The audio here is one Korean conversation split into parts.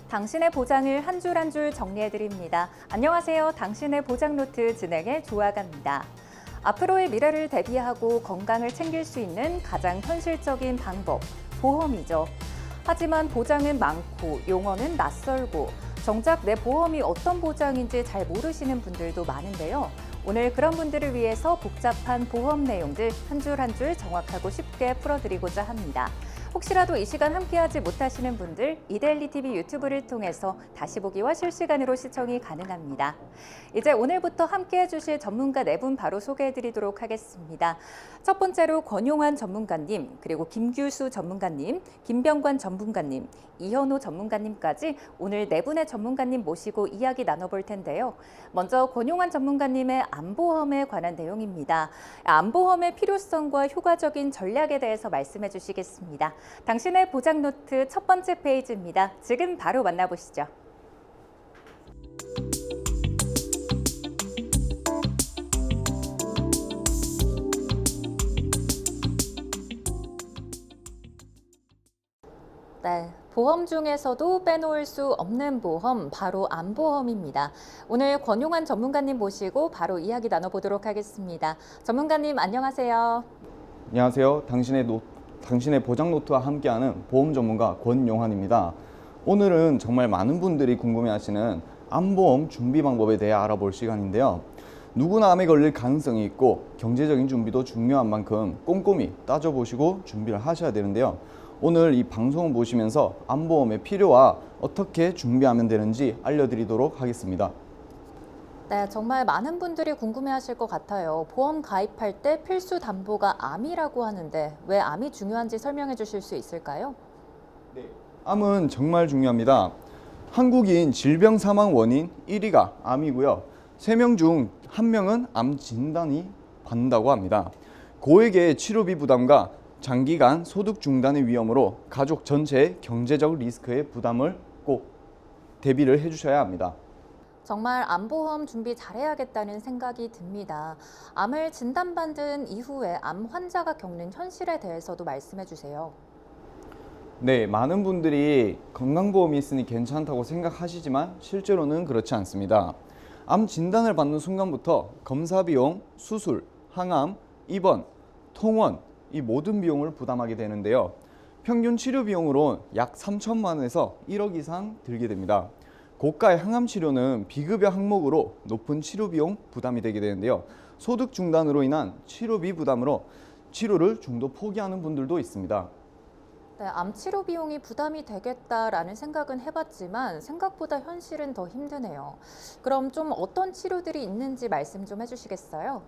당신의 보장을 한 줄 한 줄 정리해드립니다. 안녕하세요. 당신의 보장노트 진행의 조아가입니다. 앞으로의 미래를 대비하고 건강을 챙길 수 있는 가장 현실적인 방법, 보험이죠. 하지만 보장은 많고 용어는 낯설고 정작 내 보험이 어떤 보장인지 잘 모르시는 분들도 많은데요. 오늘 그런 분들을 위해서 복잡한 보험 내용들 한 줄 한 줄 정확하고 쉽게 풀어드리고자 합니다. 혹시라도 이 시간 함께하지 못하시는 분들 이데일리 TV 유튜브를 통해서 다시 보기와 실시간으로 시청이 가능합니다. 이제 오늘부터 함께해 주실 전문가 4분 바로 소개해드리도록 하겠습니다. 첫 번째로 권용환 전문가님, 그리고 김규수 전문가님, 김병관 전문가님, 이현호 전문가님까지 오늘 4분의 전문가님 모시고 이야기 나눠볼 텐데요. 먼저 권용환 전문가님의 암보험에 관한 내용입니다. 암보험의 필요성과 효과적인 전략에 대해서 말씀해 주시겠습니다. 당신의 보장 노트 첫 번째 페이지입니다. 지금 바로 만나보시죠. 네, 보험 중에서도 빼놓을 수 없는 보험, 바로 암보험입니다. 오늘 권용환 전문가님 모시고 바로 이야기 나눠보도록 하겠습니다. 전문가님 안녕하세요. 안녕하세요. 당신의 보장 노트와 함께하는 보험 전문가 권용환입니다. 오늘은 정말 많은 분들이 궁금해하시는 암보험 준비 방법에 대해 알아볼 시간인데요. 누구나 암에 걸릴 가능성이 있고 경제적인 준비도 중요한 만큼 꼼꼼히 따져보시고 준비를 하셔야 되는데요. 오늘 이 방송을 보시면서 암보험의 필요와 어떻게 준비하면 되는지 알려드리도록 하겠습니다. 네, 정말 많은 분들이 궁금해하실 것 같아요. 보험 가입할 때 필수 담보가 암이라고 하는데 왜 암이 중요한지 설명해 주실 수 있을까요? 네, 암은 정말 중요합니다. 한국인 질병 사망 원인 1위가 암이고요. 3명 중 1명은 암 진단이 받는다고 합니다. 고액의 치료비 부담과 장기간 소득 중단의 위험으로 가족 전체의 경제적 리스크의 부담을 꼭 대비를 해주셔야 합니다. 정말 암보험 준비 잘해야겠다는 생각이 듭니다. 암을 진단받은 이후에 암 환자가 겪는 현실에 대해서도 말씀해 주세요. 네, 많은 분들이 건강보험이 있으니 괜찮다고 생각하시지만 실제로는 그렇지 않습니다. 암 진단을 받는 순간부터 검사 비용, 수술, 항암, 입원, 통원 이 모든 비용을 부담하게 되는데요. 평균 치료 비용으로 약 3천만 원에서 1억 이상 들게 됩니다. 고가의 항암 치료는 비급여 항목으로 높은 치료 비용 부담이 되게 되는데요. 소득 중단으로 인한 치료비 부담으로 치료를 중도 포기하는 분들도 있습니다. 네, 암 치료 비용이 부담이 되겠다라는 생각은 해봤지만 생각보다 현실은 더 힘드네요. 그럼 좀 어떤 치료들이 있는지 말씀 좀 해주시겠어요?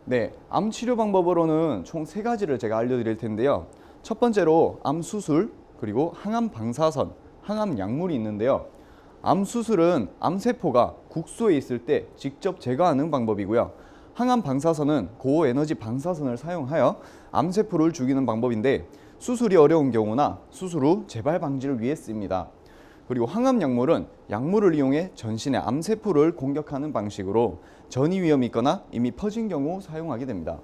네, 암 치료 방법으로는 총 3가지를 제가 알려드릴 텐데요. 첫 번째로 암 수술, 그리고 항암 방사선, 항암 약물이 있는데요. 암 수술은 암세포가 국소에 있을 때 직접 제거하는 방법이고요. 항암 방사선은 고에너지 방사선을 사용하여 암세포를 죽이는 방법인데 수술이 어려운 경우나 수술 후 재발 방지를 위해 쓰입니다. 그리고 항암 약물은 약물을 이용해 전신의 암세포를 공격하는 방식으로 전이 위험이 있거나 이미 퍼진 경우 사용하게 됩니다.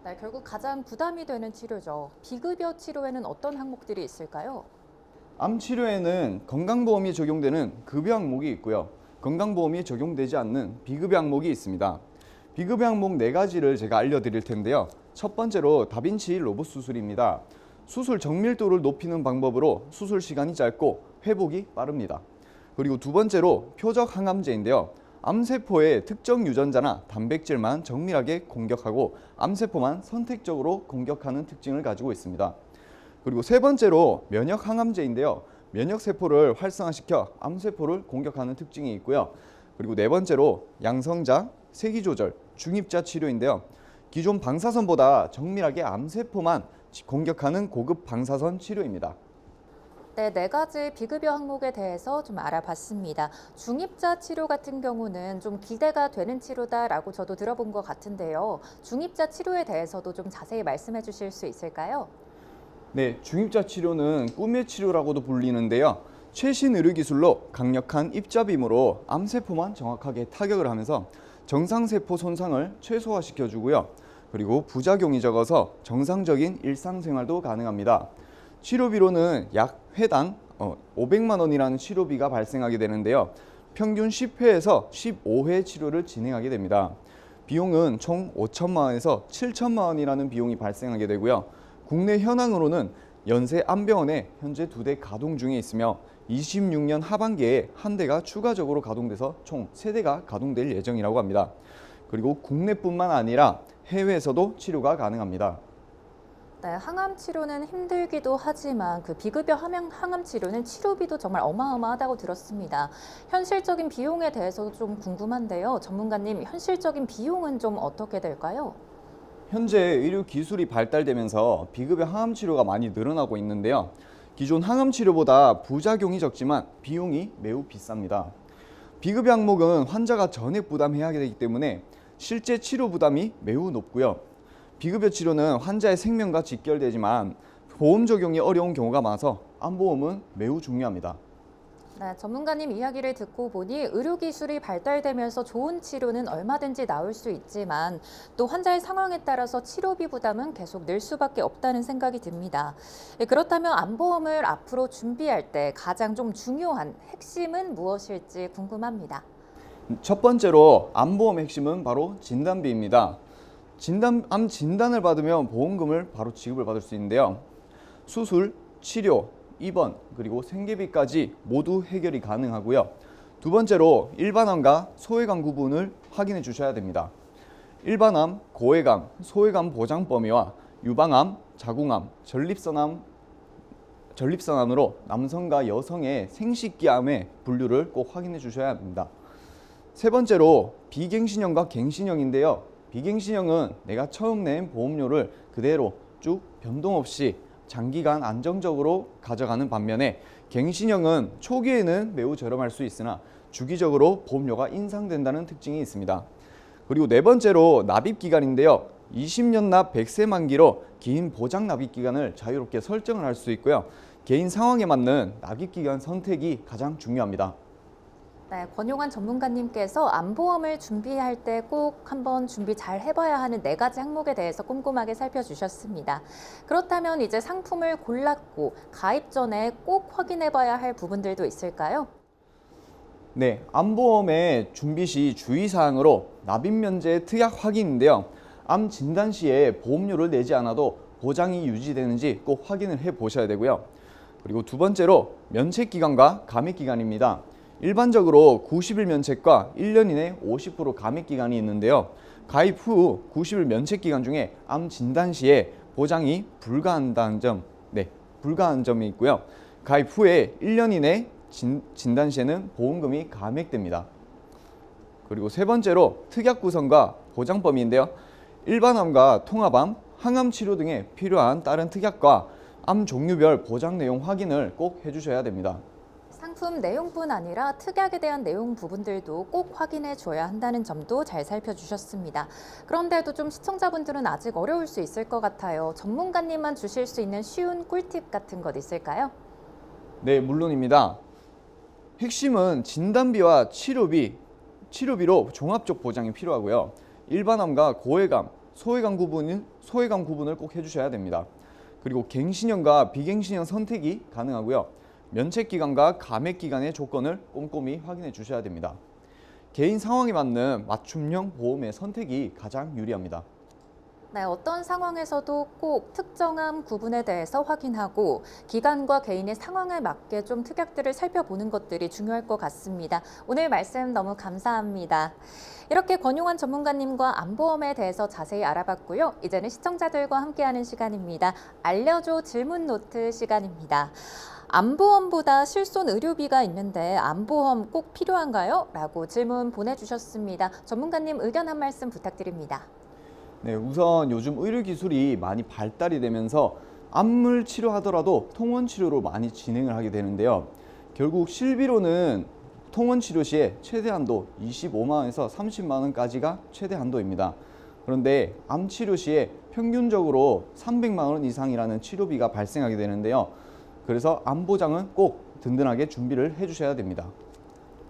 네, 결국 가장 부담이 되는 치료죠. 비급여 치료에는 어떤 항목들이 있을까요? 암 치료에는 건강보험이 적용되는 급여 항목이 있고요. 건강보험이 적용되지 않는 비급여 항목이 있습니다. 비급여 항목 4가지를 제가 알려드릴 텐데요. 첫 번째로 다빈치 로봇 수술입니다. 수술 정밀도를 높이는 방법으로 수술 시간이 짧고 회복이 빠릅니다. 그리고 두 번째로 표적 항암제인데요. 암세포의 특정 유전자나 단백질만 정밀하게 공격하고 암세포만 선택적으로 공격하는 특징을 가지고 있습니다. 그리고 세 번째로 면역 항암제인데요. 면역세포를 활성화시켜 암세포를 공격하는 특징이 있고요. 그리고 네 번째로 양성자, 세기조절, 중입자 치료인데요. 기존 방사선보다 정밀하게 암세포만 공격하는 고급 방사선 치료입니다. 네, 4가지 비급여 항목에 대해서 좀 알아봤습니다. 중입자 치료 같은 경우는 좀 기대가 되는 치료다라고 저도 들어본 것 같은데요. 중입자 치료에 대해서도 좀 자세히 말씀해 주실 수 있을까요? 네, 중입자 치료는 꿈의 치료라고도 불리는데요. 최신 의료기술로 강력한 입자빔으로 암세포만 정확하게 타격을 하면서 정상세포 손상을 최소화시켜주고요. 그리고 부작용이 적어서 정상적인 일상생활도 가능합니다. 치료비로는 약 회당 500만 원이라는 치료비가 발생하게 되는데요. 평균 10회에서 15회 치료를 진행하게 됩니다. 비용은 총 5천만 원에서 7천만 원이라는 비용이 발생하게 되고요. 국내 현황으로는 연세안병원에 현재 2대 가동 중에 있으며 26년 하반기에 한 대가 추가적으로 가동돼서 총 3대가 가동될 예정이라고 합니다. 그리고 국내뿐만 아니라 해외에서도 치료가 가능합니다. 네, 항암 치료는 힘들기도 하지만 그 비급여 항암 치료는 치료비도 정말 어마어마하다고 들었습니다. 현실적인 비용에 대해서도 좀 궁금한데요. 전문가님, 현실적인 비용은 좀 어떻게 될까요? 현재 의료 기술이 발달되면서 비급여 항암 치료가 많이 늘어나고 있는데요. 기존 항암 치료보다 부작용이 적지만 비용이 매우 비쌉니다. 비급여 항목은 환자가 전액 부담해야 되기 때문에 실제 치료 부담이 매우 높고요. 비급여 치료는 환자의 생명과 직결되지만 보험 적용이 어려운 경우가 많아서 암보험은 매우 중요합니다. 네, 전문가님 이야기를 듣고 보니 의료기술이 발달되면서 좋은 치료는 얼마든지 나올 수 있지만 또 환자의 상황에 따라서 치료비 부담은 계속 늘 수밖에 없다는 생각이 듭니다. 그렇다면 암보험을 앞으로 준비할 때 가장 좀 중요한 핵심은 무엇일지 궁금합니다. 첫 번째로 암보험의 핵심은 바로 진단비입니다. 암 진단을 받으면 보험금을 바로 지급을 받을 수 있는데요. 수술, 치료, 입원, 그리고 생계비까지 모두 해결이 가능하고요. 두 번째로 일반암과 소외암 구분을 확인해 주셔야 됩니다. 일반암, 고해감, 소외감 보장 범위와 유방암, 자궁암, 전립선암으로 남성과 여성의 생식기암의 분류를 꼭 확인해 주셔야 합니다. 세 번째로 비갱신형과 갱신형인데요. 비갱신형은 내가 처음 낸 보험료를 그대로 쭉 변동 없이 장기간 안정적으로 가져가는 반면에 갱신형은 초기에는 매우 저렴할 수 있으나 주기적으로 보험료가 인상된다는 특징이 있습니다. 그리고 네 번째로 납입기간인데요. 20년 납 100세 만기로 긴 보장 납입기간을 자유롭게 설정을 할 수 있고요. 개인 상황에 맞는 납입기간 선택이 가장 중요합니다. 네, 권용환 전문가님께서 암보험을 준비할 때 꼭 한번 준비 잘 해봐야 하는 4가지 항목에 대해서 꼼꼼하게 살펴주셨습니다. 그렇다면 이제 상품을 골랐고 가입 전에 꼭 확인해봐야 할 부분들도 있을까요? 네, 암보험의 준비 시 주의사항으로 납입면제 특약 확인인데요. 암 진단 시에 보험료를 내지 않아도 보장이 유지되는지 꼭 확인을 해 보셔야 되고요. 그리고 두 번째로 면책기간과 감액기간입니다. 일반적으로 90일 면책과 1년 이내 50% 감액기간이 있는데요. 가입 후 90일 면책기간 중에 암 진단 시에 보장이 불가한다는 점, 불가한 점이 있고요. 가입 후에 1년 이내 진단 시에는 보험금이 감액됩니다. 그리고 세 번째로 특약 구성과 보장 범위인데요. 일반암과 통합암, 항암 치료 등에 필요한 다른 특약과 암 종류별 보장 내용 확인을 꼭 해주셔야 됩니다. 상품 내용뿐 아니라 특약에 대한 내용 부분들도 꼭 확인해 줘야 한다는 점도 잘 살펴주셨습니다. 그런데도 좀 시청자분들은 아직 어려울 수 있을 것 같아요. 전문가님만 주실 수 있는 쉬운 꿀팁 같은 것 있을까요? 네, 물론입니다. 핵심은 진단비와 치료비로 종합적 보장이 필요하고요. 일반암과 고해감, 소외감 구분을 꼭 해주셔야 됩니다. 그리고 갱신형과 비갱신형 선택이 가능하고요. 면책기간과 감액기간의 조건을 꼼꼼히 확인해 주셔야 됩니다. 개인 상황에 맞는 맞춤형 보험의 선택이 가장 유리합니다. 네, 어떤 상황에서도 꼭 특정한 구분에 대해서 확인하고 기간과 개인의 상황에 맞게 좀 특약들을 살펴보는 것들이 중요할 것 같습니다. 오늘 말씀 너무 감사합니다. 이렇게 권용환 전문가님과 암보험에 대해서 자세히 알아봤고요. 이제는 시청자들과 함께하는 시간입니다. 알려줘 질문 노트 시간입니다. 암보험보다 실손 의료비가 있는데 암보험 꼭 필요한가요? 라고 질문 보내주셨습니다. 전문가님 의견 한 말씀 부탁드립니다. 네, 우선 요즘 의료 기술이 많이 발달이 되면서 암을 치료하더라도 통원 치료로 많이 진행을 하게 되는데요. 결국 실비로는 통원 치료 시에 최대 한도 25만 원에서 30만 원까지가 최대 한도입니다. 그런데 암 치료 시에 평균적으로 300만 원 이상이라는 치료비가 발생하게 되는데요. 그래서 암 보장은 꼭 든든하게 준비를 해주셔야 됩니다.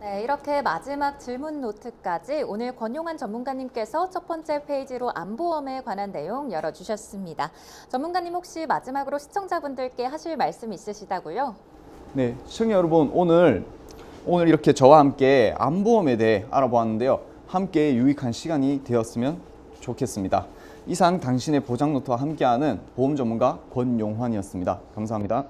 네, 이렇게 마지막 질문 노트까지 오늘 권용환 전문가님께서 첫 번째 페이지로 암보험에 관한 내용 열어주셨습니다. 전문가님 혹시 마지막으로 시청자분들께 하실 말씀 있으시다고요? 네, 시청자 여러분, 오늘 이렇게 저와 함께 암보험에 대해 알아보았는데요. 함께 유익한 시간이 되었으면 좋겠습니다. 이상 당신의 보장노트와 함께하는 보험 전문가 권용환이었습니다. 감사합니다.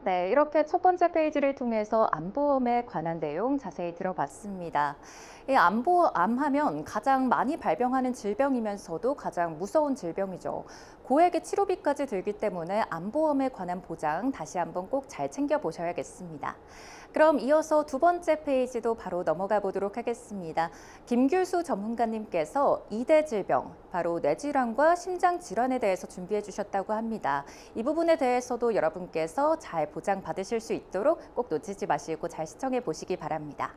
네, 이렇게 첫 번째 페이지를 통해서 암보험에 관한 내용 자세히 들어봤습니다. 이 암하면 가장 많이 발병하는 질병이면서도 가장 무서운 질병이죠. 고액의 치료비까지 들기 때문에 암보험에 관한 보장 다시 한번 꼭 잘 챙겨보셔야겠습니다. 그럼 이어서 두 번째 페이지도 바로 넘어가 보도록 하겠습니다. 김규수 전문가님께서 2대 질병, 바로 뇌질환과 심장질환에 대해서 준비해 주셨다고 합니다. 이 부분에 대해서도 여러분께서 잘 보장받으실 수 있도록 꼭 놓치지 마시고 잘 시청해 보시기 바랍니다.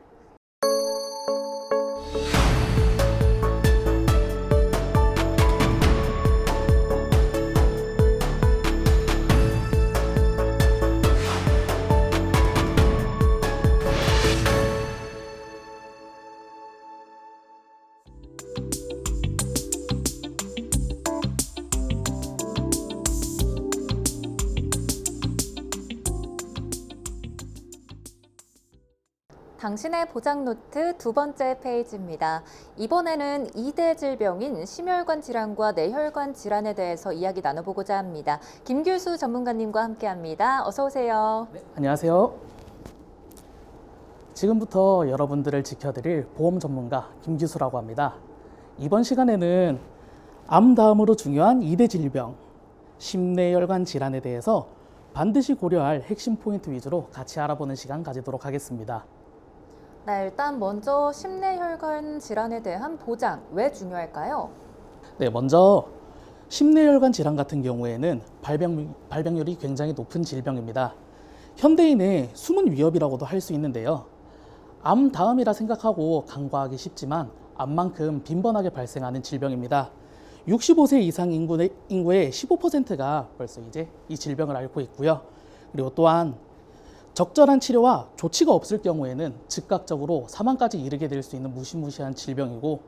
당신의 보장노트 두 번째 페이지입니다. 이번에는 2대 질병인 심혈관 질환과 뇌혈관 질환에 대해서 이야기 나눠보고자 합니다. 김규수 전문가님과 함께합니다. 어서 오세요. 네, 안녕하세요. 지금부터 여러분들을 지켜드릴 보험 전문가 김규수라고 합니다. 이번 시간에는 암 다음으로 중요한 2대 질병, 심뇌혈관 질환에 대해서 반드시 고려할 핵심 포인트 위주로 같이 알아보는 시간 가지도록 하겠습니다. 네, 일단 먼저 심뇌혈관 질환에 대한 보장, 왜 중요할까요? 네, 먼저 심뇌혈관 질환 같은 경우에는 발병률이 굉장히 높은 질병입니다. 현대인의 숨은 위협이라고도 할 수 있는데요. 암 다음이라 생각하고 간과하기 쉽지만 암만큼 빈번하게 발생하는 질병입니다. 65세 이상 인구의 15%가 벌써 이제 이 질병을 앓고 있고요. 그리고 또한 적절한 치료와 조치가 없을 경우에는 즉각적으로 사망까지 이르게 될 수 있는 무시무시한 질병이고,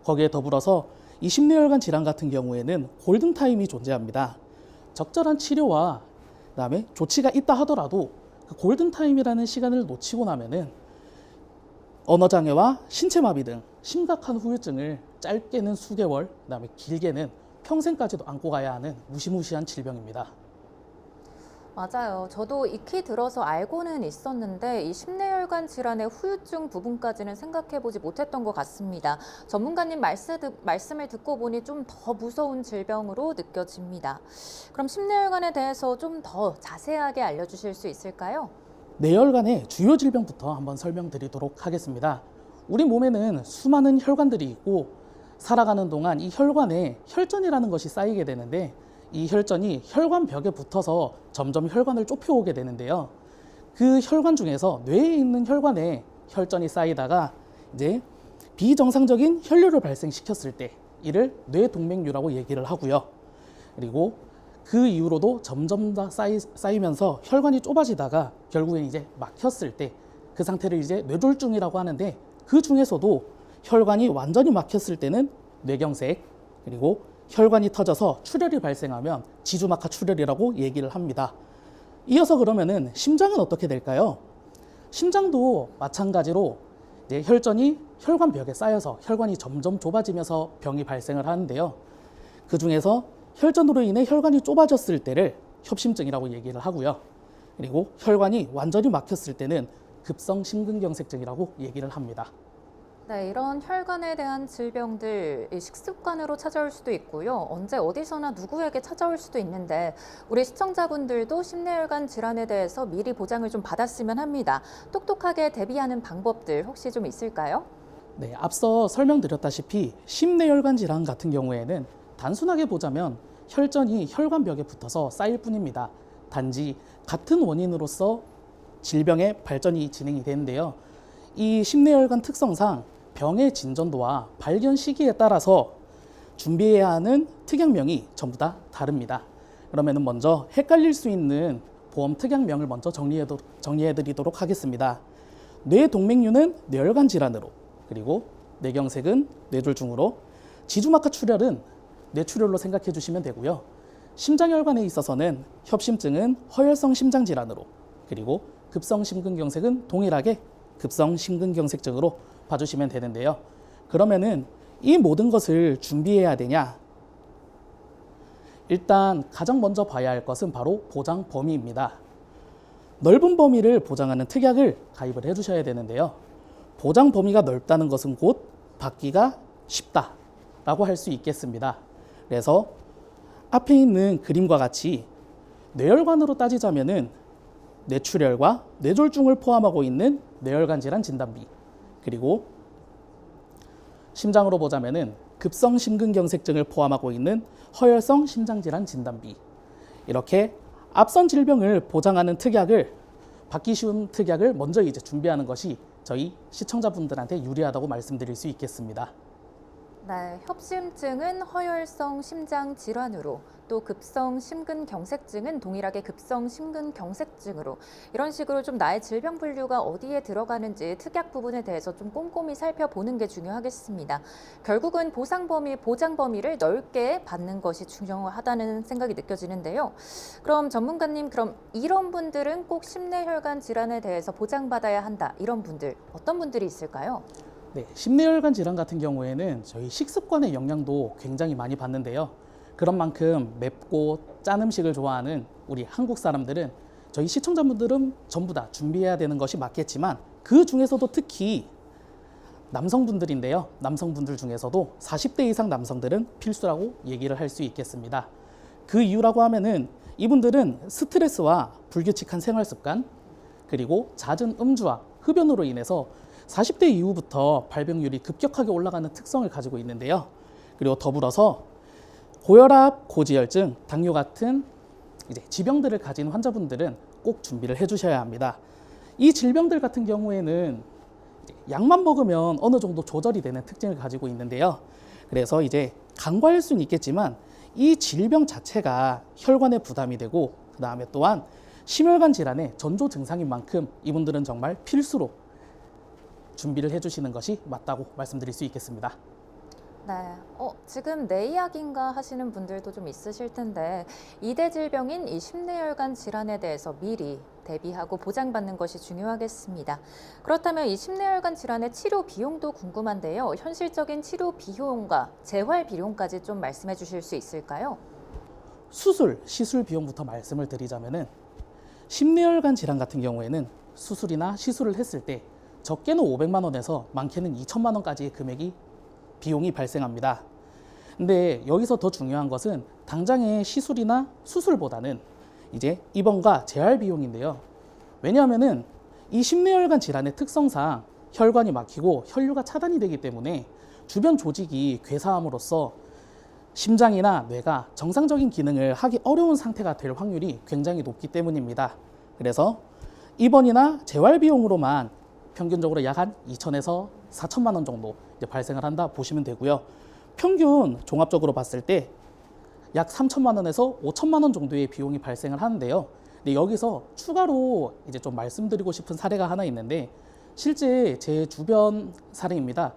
거기에 더불어서 이 심뇌혈관 질환 같은 경우에는 골든타임이 존재합니다. 적절한 치료와 그다음에 조치가 있다 하더라도 그 골든타임이라는 시간을 놓치고 나면은 언어장애와 신체마비 등 심각한 후유증을 짧게는 수개월, 그다음에 길게는 평생까지도 안고 가야 하는 무시무시한 질병입니다. 맞아요. 저도 익히 들어서 알고는 있었는데 이 심뇌혈관 질환의 후유증 부분까지는 생각해보지 못했던 것 같습니다. 전문가님 말씀을 듣고 보니 좀 더 무서운 질병으로 느껴집니다. 그럼 심뇌혈관에 대해서 좀 더 자세하게 알려주실 수 있을까요? 뇌혈관의 주요 질병부터 한번 설명드리도록 하겠습니다. 우리 몸에는 수많은 혈관들이 있고 살아가는 동안 이 혈관에 혈전이라는 것이 쌓이게 되는데, 이 혈전이 혈관벽에 붙어서 점점 혈관을 좁혀오게 되는데요. 그 혈관 중에서 뇌에 있는 혈관에 혈전이 쌓이다가 이제 비정상적인 혈류를 발생시켰을 때 이를 뇌동맥류라고 얘기를 하고요. 그리고 그 이후로도 점점 더 쌓이면서 혈관이 좁아지다가 결국엔 이제 막혔을 때 그 상태를 이제 뇌졸중이라고 하는데, 그 중에서도 혈관이 완전히 막혔을 때는 뇌경색, 그리고 혈관이 터져서 출혈이 발생하면 지주막하 출혈이라고 얘기를 합니다. 이어서 그러면은 심장은 어떻게 될까요? 심장도 마찬가지로 이제 혈전이 혈관벽에 쌓여서 혈관이 점점 좁아지면서 병이 발생을 하는데요. 그 중에서 혈전으로 인해 혈관이 좁아졌을 때를 협심증이라고 얘기를 하고요. 그리고 혈관이 완전히 막혔을 때는 급성 심근경색증이라고 얘기를 합니다. 네, 이런 혈관에 대한 질병들 식습관으로 찾아올 수도 있고요. 언제 어디서나 누구에게 찾아올 수도 있는데 우리 시청자분들도 심뇌혈관 질환에 대해서 미리 보장을 좀 받았으면 합니다. 똑똑하게 대비하는 방법들 혹시 좀 있을까요? 네, 앞서 설명드렸다시피 심뇌혈관 질환 같은 경우에는 단순하게 보자면 혈전이 혈관벽에 붙어서 쌓일 뿐입니다. 단지 같은 원인으로서 질병의 발전이 진행이 되는데요. 이 심내혈관 특성상 병의 진전도와 발견 시기에 따라서 준비해야 하는 특약명이 전부 다 다릅니다. 그러면 먼저 헷갈릴 수 있는 보험 특약명을 먼저 정리해 드리도록 하겠습니다. 뇌동맥류는 뇌혈관 질환으로, 그리고 뇌경색은 뇌졸중으로, 지주막하 출혈은 뇌출혈로 생각해 주시면 되고요. 심장혈관에 있어서는 협심증은 허혈성 심장질환으로, 그리고 급성심근경색은 동일하게 급성심근경색증으로 봐주시면 되는데요. 그러면은 이 모든 것을 준비해야 되냐? 일단 가장 먼저 봐야 할 것은 바로 보장 범위입니다. 넓은 범위를 보장하는 특약을 가입을 해주셔야 되는데요. 보장 범위가 넓다는 것은 곧 받기가 쉽다라고 할 수 있겠습니다. 그래서 앞에 있는 그림과 같이 뇌혈관으로 따지자면은 뇌출혈과 뇌졸중을 포함하고 있는 뇌혈관 질환 진단비, 그리고 심장으로 보자면은 급성 심근경색증을 포함하고 있는 허혈성 심장질환 진단비, 이렇게 앞선 질병을 보장하는 특약을, 받기 쉬운 특약을 먼저 이제 준비하는 것이 저희 시청자분들한테 유리하다고 말씀드릴 수 있겠습니다. 네, 협심증은 허혈성 심장 질환으로, 또 급성 심근경색증은 동일하게 급성 심근경색증으로, 이런 식으로 좀 나의 질병 분류가 어디에 들어가는지 특약 부분에 대해서 좀 꼼꼼히 살펴보는 게 중요하겠습니다. 결국은 보장 범위를 넓게 받는 것이 중요하다는 생각이 느껴지는데요. 그럼 전문가님, 그럼 이런 분들은 꼭 심내혈관 질환에 대해서 보장받아야 한다, 이런 분들 어떤 분들이 있을까요? 네, 심내혈관 질환 같은 경우에는 저희 식습관의 영향도 굉장히 많이 받는데요. 그런 만큼 맵고 짠 음식을 좋아하는 우리 한국 사람들은, 저희 시청자분들은 전부 다 준비해야 되는 것이 맞겠지만, 그 중에서도 특히 남성분들인데요. 남성분들 중에서도 40대 이상 남성들은 필수라고 얘기를 할 수 있겠습니다. 그 이유라고 하면은 이분들은 스트레스와 불규칙한 생활 습관, 그리고 잦은 음주와 흡연으로 인해서 40대 이후부터 발병률이 급격하게 올라가는 특성을 가지고 있는데요. 그리고 더불어서 고혈압, 고지혈증, 당뇨 같은 이제 지병들을 가진 환자분들은 꼭 준비를 해주셔야 합니다. 이 질병들 같은 경우에는 약만 먹으면 어느 정도 조절이 되는 특징을 가지고 있는데요. 그래서 이제 간과할 수는 있겠지만 이 질병 자체가 혈관에 부담이 되고, 그 다음에 또한 심혈관 질환의 전조 증상인 만큼 이분들은 정말 필수로 준비를 해주시는 것이 맞다고 말씀드릴 수 있겠습니다. 네, 지금 내 이야기인가 하시는 분들도 좀 있으실 텐데, 2대 질병인 이 심내혈관 질환에 대해서 미리 대비하고 보장받는 것이 중요하겠습니다. 그렇다면 이 심내혈관 질환의 치료 비용도 궁금한데요. 현실적인 치료 비용과 재활 비용까지 좀 말씀해 주실 수 있을까요? 시술 비용부터 말씀을 드리자면은, 심내혈관 질환 같은 경우에는 수술이나 시술을 했을 때 적게는 500만 원에서 많게는 2천만 원까지의 비용이 발생합니다. 근데 여기서 더 중요한 것은 당장의 시술이나 수술보다는 이제 입원과 재활 비용인데요. 왜냐하면은 이 심내혈관 질환의 특성상 혈관이 막히고 혈류가 차단이 되기 때문에 주변 조직이 괴사함으로써 심장이나 뇌가 정상적인 기능을 하기 어려운 상태가 될 확률이 굉장히 높기 때문입니다. 그래서 입원이나 재활 비용으로만 평균적으로 약 한 2천에서 4천만 원 정도 이제 발생을 한다 보시면 되고요. 평균 종합적으로 봤을 때 약 3천만 원에서 5천만 원 정도의 비용이 발생을 하는데요. 근데 여기서 추가로 이제 좀 말씀드리고 싶은 사례가 하나 있는데, 실제 제 주변 사례입니다.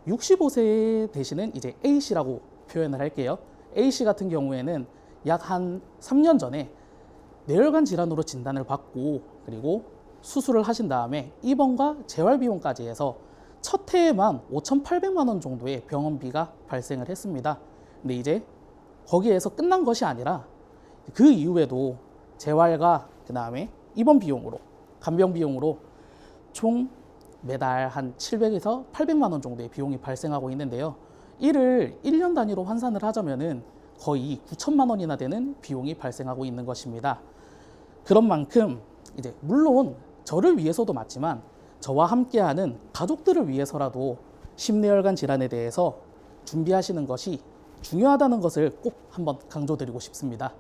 65세 되시는 이제 A씨라고 표현을 할게요. A씨 같은 경우에는 약 한 3년 전에 뇌혈관 질환으로 진단을 받고, 그리고 수술을 하신 다음에 입원과 재활 비용까지 해서 첫 해에만 5,800만 원 정도의 병원비가 발생을 했습니다. 근데 이제 거기에서 끝난 것이 아니라 그 이후에도 재활과 그 다음에 입원 비용으로, 간병 비용으로 총 매달 한 700에서 800만 원 정도의 비용이 발생하고 있는데요. 이를 1년 단위로 환산을 하자면은 거의 9천만 원이나 되는 비용이 발생하고 있는 것입니다. 그런 만큼 이제 물론 저를 위해서도 맞지만 저와 함께하는 가족들을 위해서라도 심내혈관 질환에 대해서 준비하시는 것이 중요하다는 것을 꼭 한번 강조드리고 싶습니다.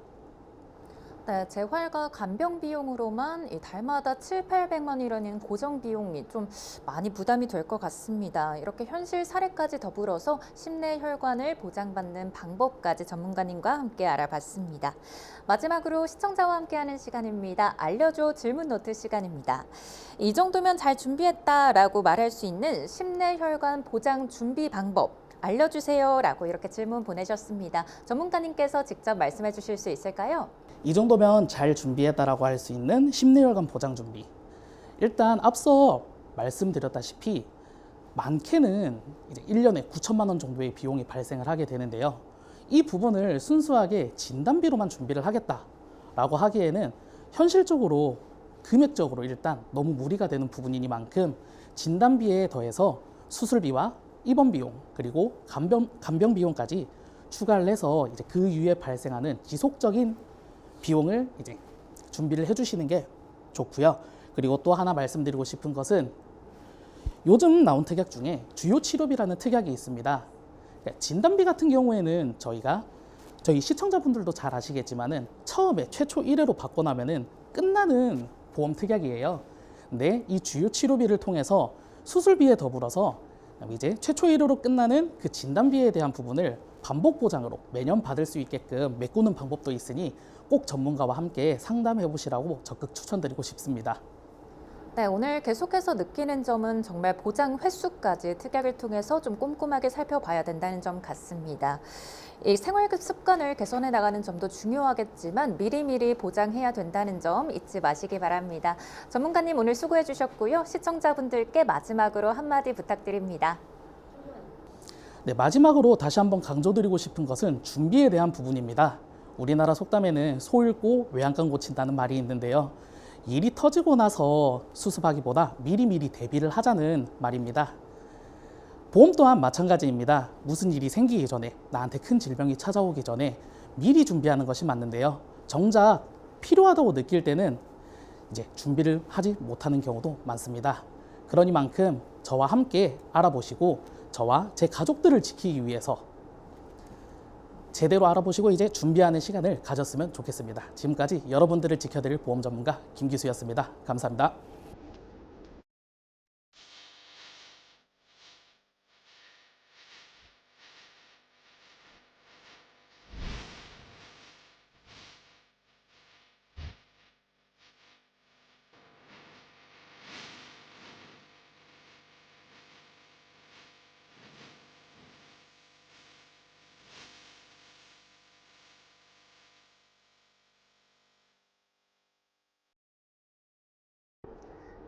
네, 재활과 간병 비용으로만 이 달마다 700~800만 원이라는 고정 비용이 좀 많이 부담이 될 것 같습니다. 이렇게 현실 사례까지 더불어서 심내 혈관을 보장받는 방법까지 전문가님과 함께 알아봤습니다. 마지막으로 시청자와 함께하는 시간입니다. 알려줘 질문 노트 시간입니다. 이 정도면 잘 준비했다라고 말할 수 있는 심내 혈관 보장 준비 방법 알려주세요 라고 이렇게 질문 보내셨습니다. 전문가님께서 직접 말씀해 주실 수 있을까요? 이 정도면 잘 준비했다라고 할 수 있는 심내혈관 보장 준비. 일단 앞서 말씀드렸다시피 많게는 이제 1년에 9천만 원 정도의 비용이 발생을 하게 되는데요. 이 부분을 순수하게 진단비로만 준비를 하겠다라고 하기에는 현실적으로 금액적으로 일단 너무 무리가 되는 부분이니만큼 진단비에 더해서 수술비와 입원 비용 그리고 간병 비용까지 추가를 해서 이제 그 이후에 발생하는 지속적인 비용을 이제 준비를 해주시는 게 좋고요. 그리고 또 하나 말씀드리고 싶은 것은 요즘 나온 특약 중에 주요 치료비라는 특약이 있습니다. 그러니까 진단비 같은 경우에는 저희 시청자분들도 잘 아시겠지만은 처음에 최초 1회로 받고 나면은 끝나는 보험 특약이에요. 근데 이 주요 치료비를 통해서 수술비에 더불어서 이제 최초 1회로 끝나는 그 진단비에 대한 부분을 반복 보장으로 매년 받을 수 있게끔 메꾸는 방법도 있으니 꼭 전문가와 함께 상담해 보시라고 적극 추천드리고 싶습니다. 네, 오늘 계속해서 느끼는 점은 정말 보장 횟수까지 특약을 통해서 좀 꼼꼼하게 살펴봐야 된다는 점 같습니다. 이 생활 습관을 개선해 나가는 점도 중요하겠지만 미리미리 보장해야 된다는 점 잊지 마시기 바랍니다. 전문가님 오늘 수고해 주셨고요. 시청자분들께 마지막으로 한마디 부탁드립니다. 네, 마지막으로 다시 한번 강조드리고 싶은 것은 준비에 대한 부분입니다. 우리나라 속담에는 소 잃고 외양간 고친다는 말이 있는데요. 일이 터지고 나서 수습하기보다 미리미리 대비를 하자는 말입니다. 보험 또한 마찬가지입니다. 무슨 일이 생기기 전에, 나한테 큰 질병이 찾아오기 전에 미리 준비하는 것이 맞는데요. 정작 필요하다고 느낄 때는 이제 준비를 하지 못하는 경우도 많습니다. 그러니만큼 저와 함께 알아보시고 저와 제 가족들을 지키기 위해서 제대로 알아보시고 이제 준비하는 시간을 가졌으면 좋겠습니다. 지금까지 여러분들을 지켜드릴 보험 전문가 김기수였습니다. 감사합니다.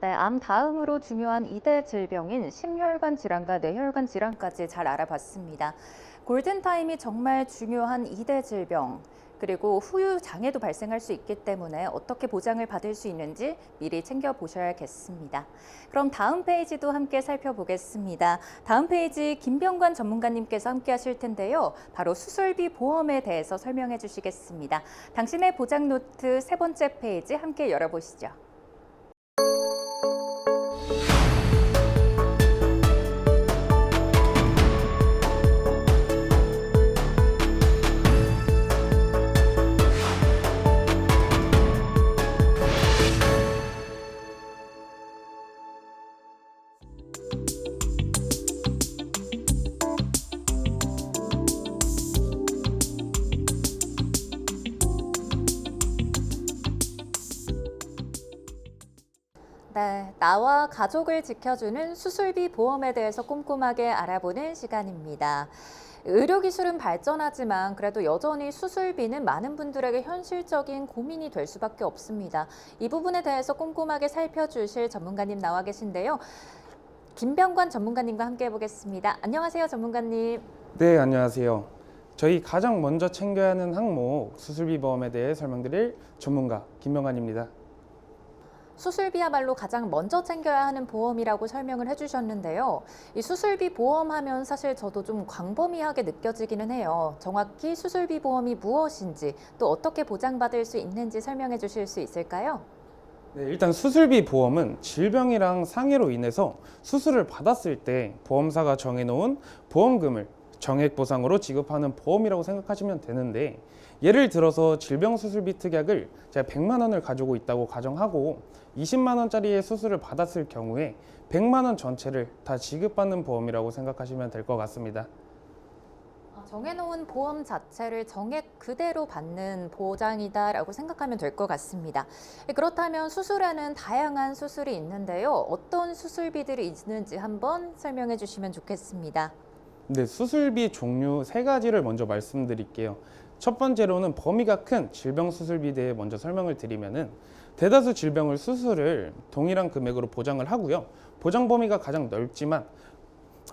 네, 암 다음으로 중요한 2대 질병인 심혈관 질환과 뇌혈관 질환까지 잘 알아봤습니다. 골든타임이 정말 중요한 2대 질병, 그리고 후유 장애도 발생할 수 있기 때문에 어떻게 보장을 받을 수 있는지 미리 챙겨보셔야겠습니다. 그럼 다음 페이지도 함께 살펴보겠습니다. 다음 페이지 김병관 전문가님께서 함께 하실 텐데요. 바로 수술비 보험에 대해서 설명해 주시겠습니다. 당신의 보장 노트 3번째 페이지 함께 열어보시죠. 네, 나와 가족을 지켜주는 수술비 보험에 대해서 꼼꼼하게 알아보는 시간입니다. 의료기술은 발전하지만 그래도 여전히 수술비는 많은 분들에게 현실적인 고민이 될 수밖에 없습니다. 이 부분에 대해서 꼼꼼하게 살펴주실 전문가님 나와 계신데요. 김병관 전문가님과 함께 해보겠습니다. 안녕하세요, 전문가님. 네, 안녕하세요. 저희 가장 먼저 챙겨야 하는 항목 수술비 보험에 대해 설명드릴 전문가 김명관입니다. 수술비야말로 가장 먼저 챙겨야 하는 보험이라고 설명을 해주셨는데요. 이 수술비 보험하면 사실 저도 좀 광범위하게 느껴지기는 해요. 정확히 수술비 보험이 무엇인지 또 어떻게 보장받을 수 있는지 설명해 주실 수 있을까요? 네, 일단 수술비 보험은 질병이랑 상해로 인해서 수술을 받았을 때 보험사가 정해놓은 보험금을 정액 보상으로 지급하는 보험이라고 생각하시면 되는데, 예를 들어서 질병수술비 특약을 제가 100만 원을 가지고 있다고 가정하고 20만 원짜리의 수술을 받았을 경우에 100만 원 전체를 다 지급받는 보험이라고 생각하시면 될 것 같습니다. 정해놓은 보험 자체를 정액 그대로 받는 보장이다라고 생각하면 될 것 같습니다. 그렇다면 수술에는 다양한 수술이 있는데요. 어떤 수술비들이 있는지 한번 설명해 주시면 좋겠습니다. 네, 수술비 종류 3가지를 먼저 말씀드릴게요. 첫 번째로는 범위가 큰 질병 수술비에 대해 먼저 설명을 드리면은, 대다수 질병을 수술을 동일한 금액으로 보장을 하고요. 보장 범위가 가장 넓지만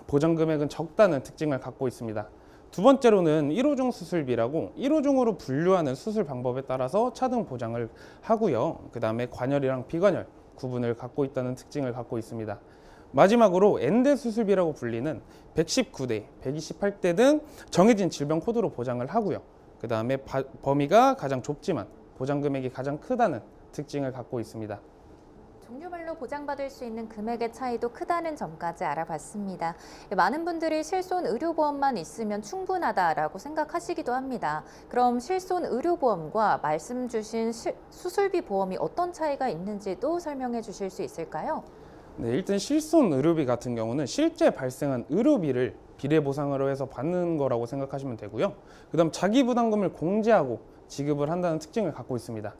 보장 금액은 적다는 특징을 갖고 있습니다. 두 번째로는 1호종 수술비라고 1호종으로 분류하는 수술 방법에 따라서 차등 보장을 하고요. 그 다음에 관열이랑 비관열 구분을 갖고 있다는 특징을 갖고 있습니다. 마지막으로 N대 수술비라고 불리는 119대, 128대 등 정해진 질병 코드로 보장을 하고요. 그 다음에 범위가 가장 좁지만 보장 금액이 가장 크다는 특징을 갖고 있습니다. 종류별로 보장받을 수 있는 금액의 차이도 크다는 점까지 알아봤습니다. 많은 분들이 실손 의료보험만 있으면 충분하다라고 생각하시기도 합니다. 그럼 실손 의료보험과 말씀 주신 수술비 보험이 어떤 차이가 있는지도 설명해 주실 수 있을까요? 네, 일단 실손 의료비 같은 경우는 실제 발생한 의료비를 비례 보상으로 해서 받는 거라고 생각하시면 되고요. 그 다음 자기 부담금을 공제하고 지급을 한다는 특징을 갖고 있습니다.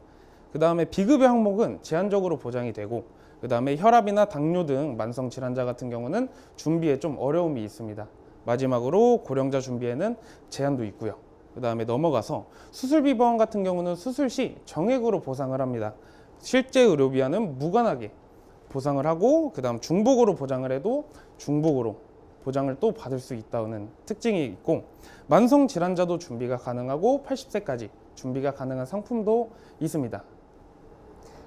그 다음에 비급여 항목은 제한적으로 보장이 되고, 그 다음에 혈압이나 당뇨 등 만성 질환자 같은 경우는 준비에 좀 어려움이 있습니다. 마지막으로 고령자 준비에는 제한도 있고요. 그 다음에 넘어가서 수술비 보험 같은 경우는 수술 시 정액으로 보상을 합니다. 실제 의료비와는 무관하게 보상을 하고, 그 다음 중복으로 보장을 해도 중복으로 보장을 또 받을 수 있다는 특징이 있고, 만성 질환자도 준비가 가능하고 80세까지 준비가 가능한 상품도 있습니다.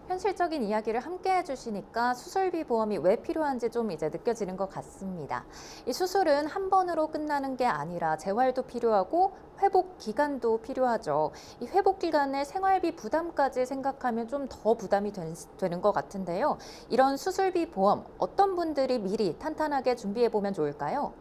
현실적인 이야기를 함께 해주시니까 수술비 보험이 왜 필요한지 좀 이제 느껴지는 것 같습니다. 이 수술은 한 번으로 끝나는 게 아니라 재활도 필요하고 회복 기간도 필요하죠. 이 회복 기간의 생활비 부담까지 생각하면 좀 더 부담이 되는 것 같은데요. 이런 수술비 보험 어떤 분들이 미리 탄탄하게 준비해 보면 좋을까요?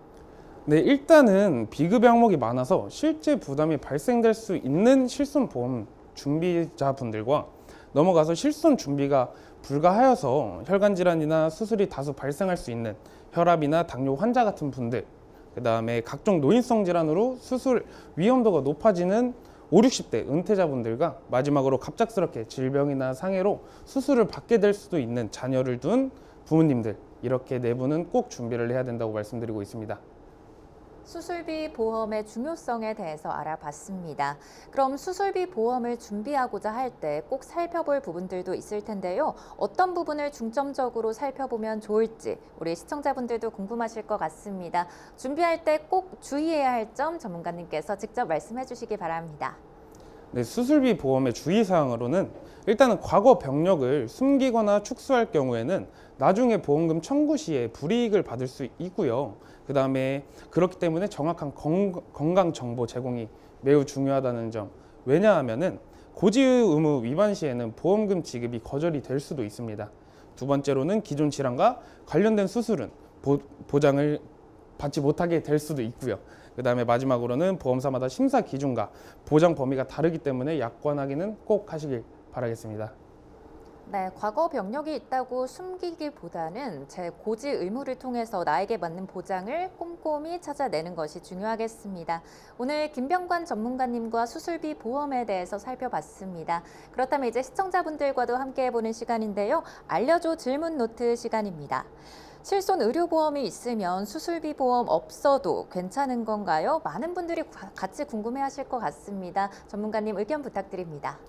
네, 일단은 비급여 항목이 많아서 실제 부담이 발생될 수 있는 실손 보험 준비자분들과 넘어가서 실손 준비가 불가하여서 혈관 질환이나 수술이 다소 발생할 수 있는 혈압이나 당뇨 환자 같은 분들, 그 다음에 각종 노인성 질환으로 수술 위험도가 높아지는 5, 60대 은퇴자분들과 마지막으로 갑작스럽게 질병이나 상해로 수술을 받게 될 수도 있는 자녀를 둔 부모님들, 이렇게 4분은 꼭 준비를 해야 된다고 말씀드리고 있습니다. 수술비 보험의 중요성에 대해서 알아봤습니다. 그럼 수술비 보험을 준비하고자 할 때 꼭 살펴볼 부분들도 있을 텐데요. 어떤 부분을 중점적으로 살펴보면 좋을지 우리 시청자분들도 궁금하실 것 같습니다. 준비할 때 꼭 주의해야 할 점 전문가님께서 직접 말씀해 주시기 바랍니다. 네, 수술비 보험의 주의사항으로는 일단은 과거 병력을 숨기거나 축소할 경우에는 나중에 보험금 청구 시에 불이익을 받을 수 있고요. 그 다음에 그렇기 때문에 정확한 건강 정보 제공이 매우 중요하다는 점. 왜냐하면은 고지 의무 위반 시에는 보험금 지급이 거절이 될 수도 있습니다. 두 번째로는 기존 질환과 관련된 수술은 보장을 받지 못하게 될 수도 있고요. 그 다음에 마지막으로는 보험사마다 심사 기준과 보장 범위가 다르기 때문에 약관 확인은 꼭 하시길 바라겠습니다. 네, 과거 병력이 있다고 숨기기보다는 제 고지 의무를 통해서 나에게 맞는 보장을 꼼꼼히 찾아내는 것이 중요하겠습니다. 오늘 김병관 전문가님과 수술비 보험에 대해서 살펴봤습니다. 그렇다면 이제 시청자분들과도 함께 해보는 시간인데요. 알려줘 질문 노트 시간입니다. 실손 의료보험이 있으면 수술비 보험 없어도 괜찮은 건가요? 많은 분들이 같이 궁금해하실 것 같습니다. 전문가님 의견 부탁드립니다.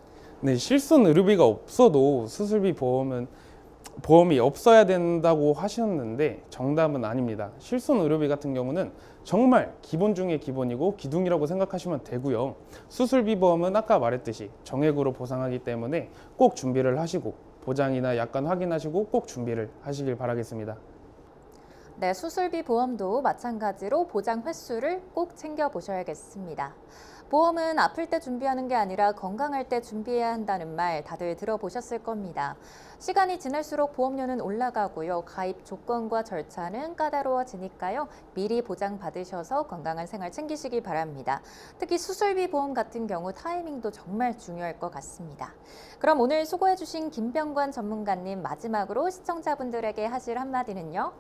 네, 실손 의료비가 없어도 수술비 보험이 없어야 된다고 하셨는데 정답은 아닙니다. 실손 의료비 같은 경우는 정말 기본 중에 기본이고 기둥이라고 생각하시면 되고요. 수술비 보험은 아까 말했듯이 정액으로 보상하기 때문에 꼭 준비를 하시고 보장이나 약관 확인하시고 꼭 준비를 하시길 바라겠습니다. 네, 수술비 보험도 마찬가지로 보장 횟수를 꼭 챙겨보셔야겠습니다. 보험은 아플 때 준비하는 게 아니라 건강할 때 준비해야 한다는 말 다들 들어보셨을 겁니다. 시간이 지날수록 보험료는 올라가고요. 가입 조건과 절차는 까다로워지니까요. 미리 보장받으셔서 건강한 생활 챙기시기 바랍니다. 특히 수술비 보험 같은 경우 타이밍도 정말 중요할 것 같습니다. 그럼 오늘 수고해주신 김병관 전문가님, 마지막으로 시청자분들에게 하실 한마디는요?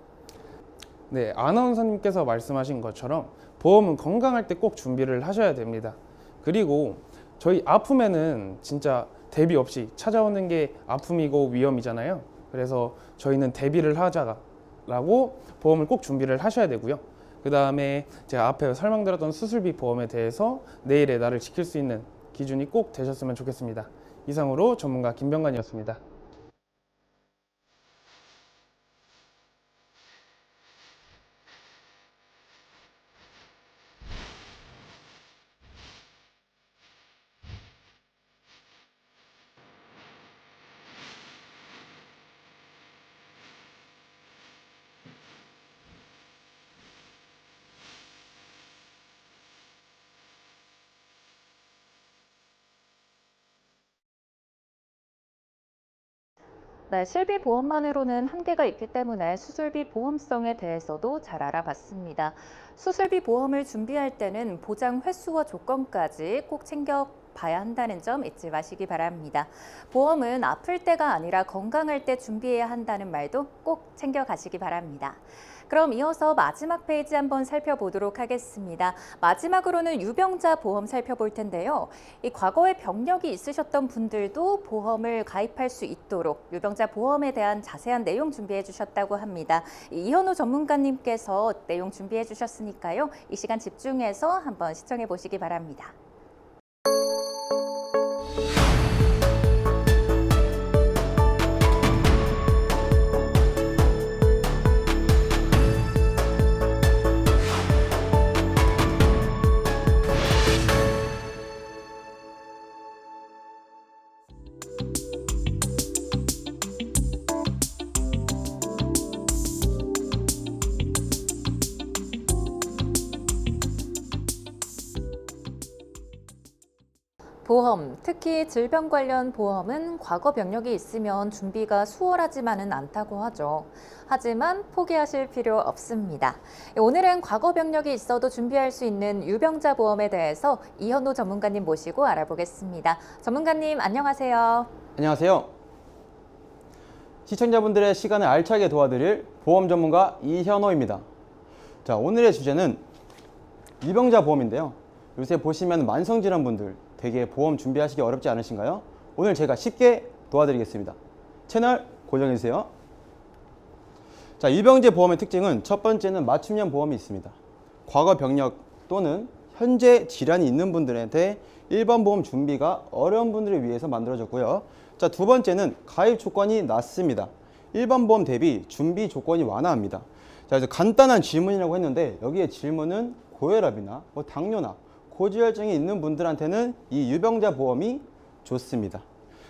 네, 아나운서님께서 말씀하신 것처럼 보험은 건강할 때 꼭 준비를 하셔야 됩니다. 그리고 저희 아픔에는 진짜 대비 없이 찾아오는 게 아픔이고 위험이잖아요. 그래서 저희는 대비를 하자라고 보험을 꼭 준비를 하셔야 되고요. 그 다음에 제가 앞에 설명드렸던 수술비 보험에 대해서 내일의 나를 지킬 수 있는 기준이 꼭 되셨으면 좋겠습니다. 이상으로 전문가 김병관이었습니다. 네, 실비 보험만으로는 한계가 있기 때문에 수술비 보험성에 대해서도 잘 알아봤습니다. 수술비 보험을 준비할 때는 보장 횟수와 조건까지 꼭 챙겨 봐야 한다는 점 잊지 마시기 바랍니다. 보험은 아플 때가 아니라 건강할 때 준비해야 한다는 말도 꼭 챙겨 가시기 바랍니다. 그럼 이어서 마지막 페이지 한번 살펴보도록 하겠습니다. 마지막으로는 유병자 보험 살펴볼 텐데요. 이 과거에 병력이 있으셨던 분들도 보험을 가입할 수 있도록 유병자 보험에 대한 자세한 내용 준비해 주셨다고 합니다. 이현우 전문가님께서 내용 준비해 주셨으니까요. 이 시간 집중해서 한번 시청해 보시기 바랍니다. 보험, 특히 질병 관련 보험은 과거 병력이 있으면 준비가 수월하지만은 않다고 하죠. 하지만 포기하실 필요 없습니다. 오늘은 과거 병력이 있어도 준비할 수 있는 유병자 보험에 대해서 이현우 전문가님 모시고 알아보겠습니다. 전문가님 안녕하세요. 안녕하세요. 시청자분들의 시간을 알차게 도와드릴 보험 전문가 이현호입니다. 자, 오늘의 주제는 유병자 보험인데요. 요새 보시면 만성질환분들 되게 보험 준비하시기 어렵지 않으신가요? 오늘 제가 쉽게 도와드리겠습니다. 채널 고정해주세요. 자, 유병자 보험의 특징은 첫 번째는 맞춤형 보험이 있습니다. 과거 병력 또는 현재 질환이 있는 분들한테 일반 보험 준비가 어려운 분들을 위해서 만들어졌고요. 자, 두 번째는 가입 조건이 낮습니다. 일반 보험 대비 준비 조건이 완화합니다. 자, 이제 간단한 질문이라고 했는데 여기에 질문은 고혈압이나 당뇨나 고지혈증이 있는 분들한테는 이 유병자 보험이 좋습니다.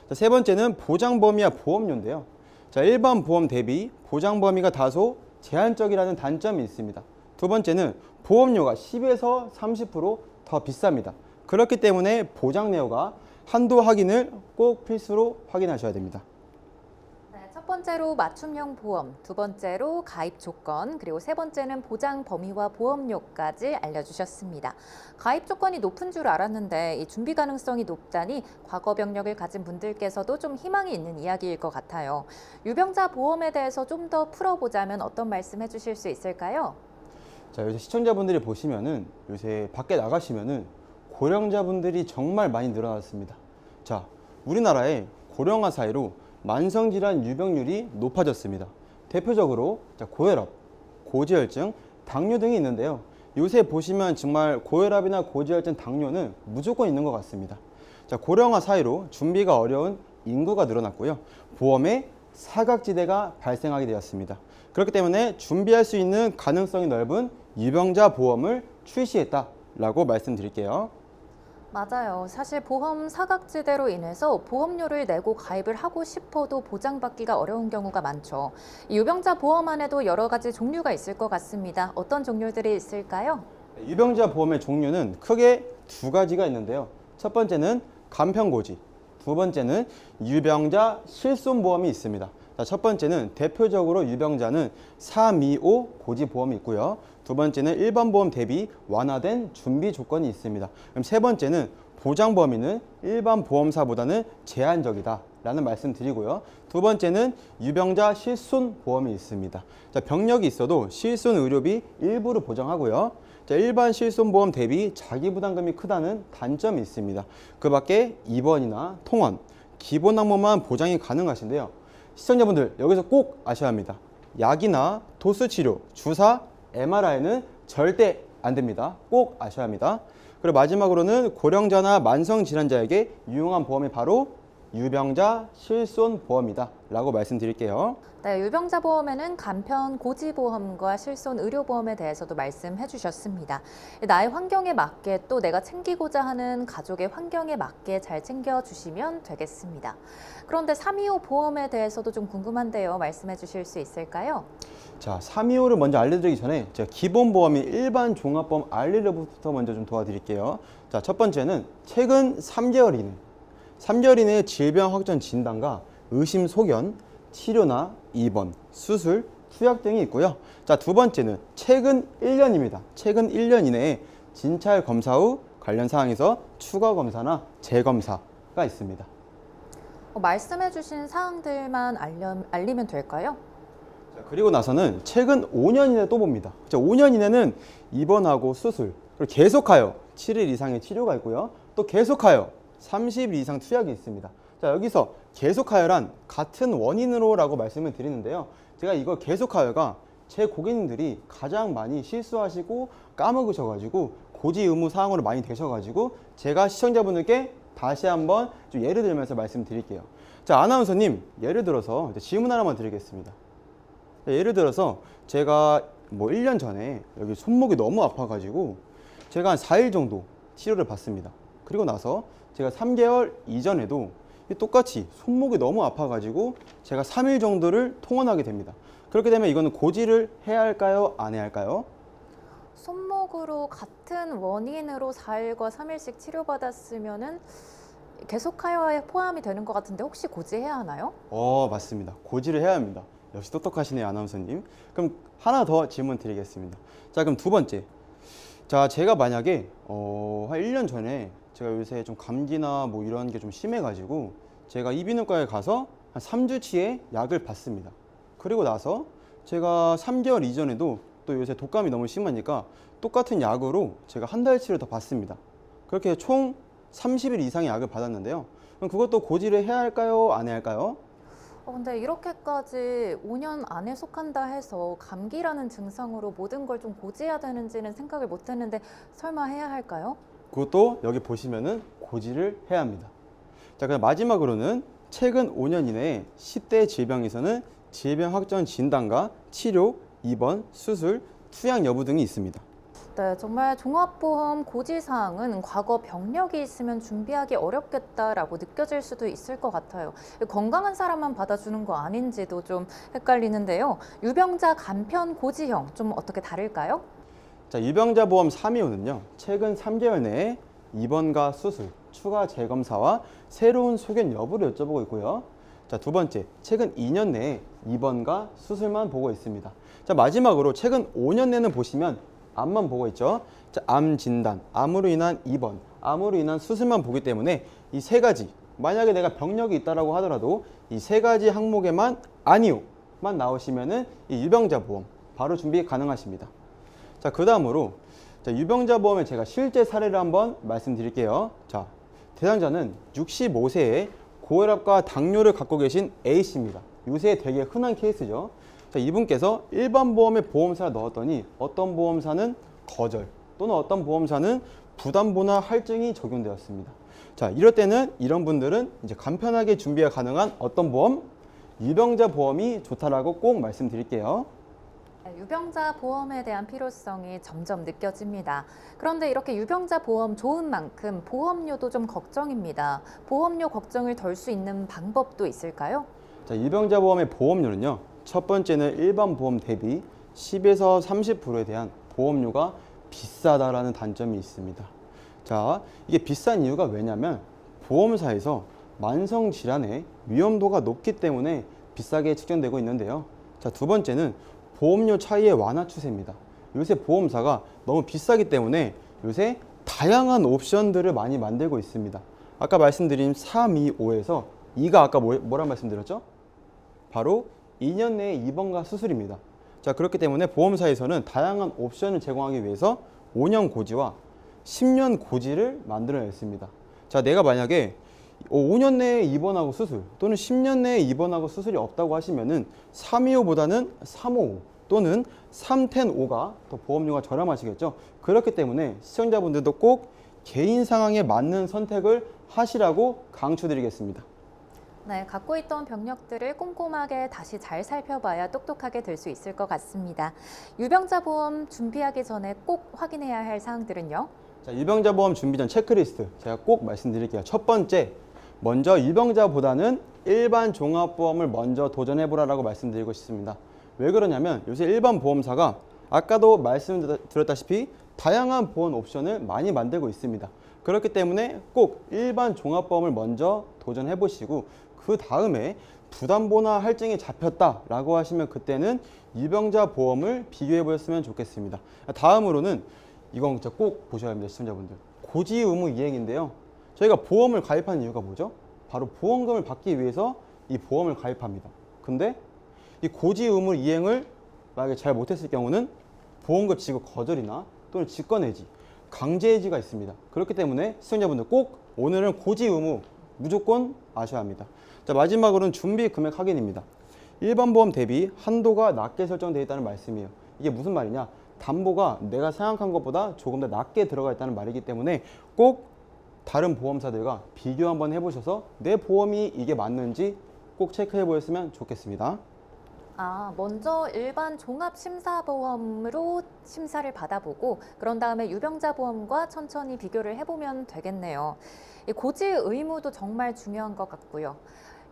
자, 세 번째는 보장 범위와 보험료인데요. 자, 일반 보험 대비 보장 범위가 다소 제한적이라는 단점이 있습니다. 두 번째는 보험료가 10에서 30% 더 비쌉니다. 그렇기 때문에 보장 내역과 한도 확인을 꼭 필수로 확인하셔야 됩니다. 첫 번째로 맞춤형 보험, 두 번째로 가입 조건, 그리고 세 번째는 보장 범위와 보험료까지 알려주셨습니다. 가입 조건이 높은 줄 알았는데 이 준비 가능성이 높다니 과거 병력을 가진 분들께서도 좀 희망이 있는 이야기일 것 같아요. 유병자 보험에 대해서 좀 더 풀어보자면 어떤 말씀 해주실 수 있을까요? 자, 요새 시청자분들이 보시면은 요새 밖에 나가시면은 고령자분들이 정말 많이 늘어났습니다. 자, 우리나라의 고령화 사이로 만성질환 유병률이 높아졌습니다. 대표적으로 고혈압, 고지혈증, 당뇨 등이 있는데요. 요새 보시면 정말 고혈압이나 고지혈증, 당뇨는 무조건 있는 것 같습니다. 자, 고령화 사이로 준비가 어려운 인구가 늘어났고요. 보험에 사각지대가 발생하게 되었습니다. 그렇기 때문에 준비할 수 있는 가능성이 넓은 유병자 보험을 출시했다라고 말씀드릴게요. 맞아요. 사실 보험 사각지대로 인해서 보험료를 내고 가입을 하고 싶어도 보장받기가 어려운 경우가 많죠. 이 유병자 보험 안에도 여러 가지 종류가 있을 것 같습니다. 어떤 종류들이 있을까요? 유병자 보험의 종류는 크게 두 가지가 있는데요. 첫 번째는 간편고지, 두 번째는 유병자 실손보험이 있습니다. 자, 첫 번째는 대표적으로 유병자는 325 고지보험이 있고요. 두 번째는 일반 보험 대비 완화된 준비 조건이 있습니다. 그럼 세 번째는 보장 범위는 일반 보험사보다는 제한적이다 라는 말씀 드리고요. 두 번째는 유병자 실손보험이 있습니다. 자, 병력이 있어도 실손 의료비 일부를 보장하고요. 자, 일반 실손보험 대비 자기부담금이 크다는 단점이 있습니다. 그 밖에 입원이나 통원, 기본 항목만 보장이 가능하신데요. 시청자분들 여기서 꼭 아셔야 합니다. 약이나 도수치료, 주사, MRI는 절대 안 됩니다. 꼭 아셔야 합니다. 그리고 마지막으로는 고령자나 만성질환자에게 유용한 보험이 바로 유병자 실손보험이다 라고 말씀드릴게요. 네, 유병자 보험에는 간편 고지보험과 실손 의료보험에 대해서도 말씀해 주셨습니다. 나의 환경에 맞게 또 내가 챙기고자 하는 가족의 환경에 맞게 잘 챙겨주시면 되겠습니다. 그런데 325 보험에 대해서도 좀 궁금한데요. 말씀해 주실 수 있을까요? 자, 325를 먼저 알려드리기 전에 제가 기본보험인 일반 종합보험 알리르부터 먼저 좀 도와드릴게요. 자, 첫 번째는 최근 3개월 이내 질병 확정 진단과 의심 소견, 치료나 입원, 수술, 투약 등이 있고요. 자, 두 번째는 최근 1년입니다. 최근 1년 이내에 진찰 검사 후 관련 사항에서 추가 검사나 재검사가 있습니다. 말씀해 주신 사항들만 알리면 될까요? 자, 그리고 나서는 최근 5년 이내 또 봅니다. 자, 5년 이내는 입원하고 수술, 그리고 계속하여 7일 이상의 치료가 있고요. 또 계속하여 30일 이상 투약이 있습니다. 자, 여기서 계속하여란 같은 원인으로 라고 말씀을 드리는데요. 제가 이거 계속하여가 제 고객님들이 가장 많이 실수하시고 까먹으셔가지고 고지 의무 사항으로 많이 되셔가지고 제가 시청자분들께 다시 한번 좀 예를 들면서 말씀드릴게요. 자, 아나운서님, 예를 들어서 질문 하나만 드리겠습니다. 예를 들어서 제가 뭐 1년 전에 여기 손목이 너무 아파가지고 제가 한 4일 정도 치료를 받습니다. 그리고 나서 제가 3개월 이전에도 똑같이 손목이 너무 아파가지고 제가 3일 정도를 통원하게 됩니다. 그렇게 되면 이거는 고지를 해야 할까요? 안 해야 할까요? 손목으로 같은 원인으로 4일과 3일씩 치료받았으면은 계속하여에 포함이 되는 것 같은데 혹시 고지해야 하나요? 맞습니다. 고지를 해야 합니다. 역시 똑똑하시네요, 아나운서님. 그럼 하나 더 질문 드리겠습니다. 자, 그럼 두 번째. 자, 제가 만약에 한 1년 전에 제가 요새 좀 감기나 뭐 이런 게 좀 심해가지고 제가 이비인후과에 가서 한 3주치의 약을 받습니다. 그리고 나서 제가 3개월 이전에도 또 요새 독감이 너무 심하니까 똑같은 약으로 제가 한 달치를 더 받습니다. 그렇게 총 30일 이상의 약을 받았는데요. 그럼 그것도 고지를 해야 할까요? 안 해야 할까요? 근데 이렇게까지 5년 안에 속한다 해서 감기라는 증상으로 모든 걸 좀 고지해야 되는지는 생각을 못 했는데 설마 해야 할까요? 그것도 여기 보시면은 고지를 해야 합니다. 자, 그럼 마지막으로는 최근 5년 이내에 10대 질병에서는 질병 확정 진단과 치료, 입원, 수술, 투약 여부 등이 있습니다. 네, 정말 종합보험 고지사항은 과거 병력이 있으면 준비하기 어렵겠다라고 느껴질 수도 있을 것 같아요. 건강한 사람만 받아주는 거 아닌지도 좀 헷갈리는데요. 유병자 간편 고지형 좀 어떻게 다를까요? 자, 유병자 보험 325는요. 최근 3개월 내에 입원과 수술, 추가 재검사와 새로운 소견 여부를 여쭤보고 있고요. 자, 두 번째, 최근 2년 내에 입원과 수술만 보고 있습니다. 자, 마지막으로 최근 5년 내는 보시면 암만 보고 있죠. 자, 암 진단, 암으로 인한 입원, 암으로 인한 수술만 보기 때문에 이 세 가지, 만약에 내가 병력이 있다라고 하더라도 이 세 가지 항목에만 아니요만 나오시면은 이 유병자 보험 바로 준비 가능하십니다. 자, 그 다음으로 유병자 보험의 제가 실제 사례를 한번 말씀드릴게요. 자, 대상자는 65세에 고혈압과 당뇨를 갖고 계신 A씨입니다. 요새 되게 흔한 케이스죠. 자, 이분께서 일반 보험에 보험사를 넣었더니 어떤 보험사는 거절 또는 어떤 보험사는 부담보나 할증이 적용되었습니다. 자, 이럴 때는 이런 분들은 이제 간편하게 준비가 가능한 어떤 보험? 유병자 보험이 좋다라고 꼭 말씀드릴게요. 유병자 보험에 대한 필요성이 점점 느껴집니다. 그런데 이렇게 유병자 보험 좋은 만큼 보험료도 좀 걱정입니다. 보험료 걱정을 덜 수 있는 방법도 있을까요? 자, 유병자 보험의 보험료는요. 첫 번째는 일반 보험 대비 10에서 30%에 대한 보험료가 비싸다라는 단점이 있습니다. 자, 이게 비싼 이유가 왜냐면 보험사에서 만성 질환의 위험도가 높기 때문에 비싸게 측정되고 있는데요. 자, 두 번째는 보험료 차이의 완화 추세입니다. 요새 보험사가 너무 비싸기 때문에 요새 다양한 옵션들을 많이 만들고 있습니다. 아까 말씀드린 3, 2, 5에서 2가 아까 뭐라 말씀드렸죠? 바로 2년 내에 입원과 수술입니다. 자, 그렇기 때문에 보험사에서는 다양한 옵션을 제공하기 위해서 5년 고지와 10년 고지를 만들어냈습니다. 자, 내가 만약에 5년 내에 입원하고 수술 또는 10년 내에 입원하고 수술이 없다고 하시면은 325보다는 355 또는 310-5가 더 보험료가 저렴하시겠죠. 그렇기 때문에 시청자분들도 꼭 개인 상황에 맞는 선택을 하시라고 강추드리겠습니다. 네, 갖고 있던 병력들을 꼼꼼하게 다시 잘 살펴봐야 똑똑하게 될 수 있을 것 같습니다. 유병자 보험 준비하기 전에 꼭 확인해야 할 사항들은요? 자, 유병자 보험 준비 전 체크리스트 제가 꼭 말씀드릴게요. 첫 번째, 먼저 유병자보다는 일반 종합보험을 먼저 도전해보라고 말씀드리고 싶습니다. 왜 그러냐면 요새 일반 보험사가 아까도 말씀드렸다시피 다양한 보험 옵션을 많이 만들고 있습니다. 그렇기 때문에 꼭 일반 종합보험을 먼저 도전해보시고 그 다음에 부담보나 할증이 잡혔다라고 하시면 그때는 유병자 보험을 비교해보셨으면 좋겠습니다. 다음으로는 이건 진짜 꼭 보셔야 합니다, 시청자분들. 고지 의무 이행인데요. 저희가 보험을 가입하는 이유가 뭐죠? 바로 보험금을 받기 위해서 이 보험을 가입합니다. 근데 이 고지 의무 이행을 만약에 잘 못했을 경우는 보험금 지급 거절이나 또는 직권해지, 강제해지가 있습니다. 그렇기 때문에 시청자분들 꼭 오늘은 고지 의무 무조건 아셔야 합니다. 자, 마지막으로는 준비 금액 확인입니다. 일반 보험 대비 한도가 낮게 설정되어 있다는 말씀이에요. 이게 무슨 말이냐? 담보가 내가 생각한 것보다 조금 더 낮게 들어가 있다는 말이기 때문에 꼭 다른 보험사들과 비교 한번 해보셔서 내 보험이 이게 맞는지 꼭 체크해 보셨으면 좋겠습니다. 먼저 일반 종합심사보험으로 심사를 받아보고 그런 다음에 유병자 보험과 천천히 비교를 해보면 되겠네요. 이 고지 의무도 정말 중요한 것 같고요.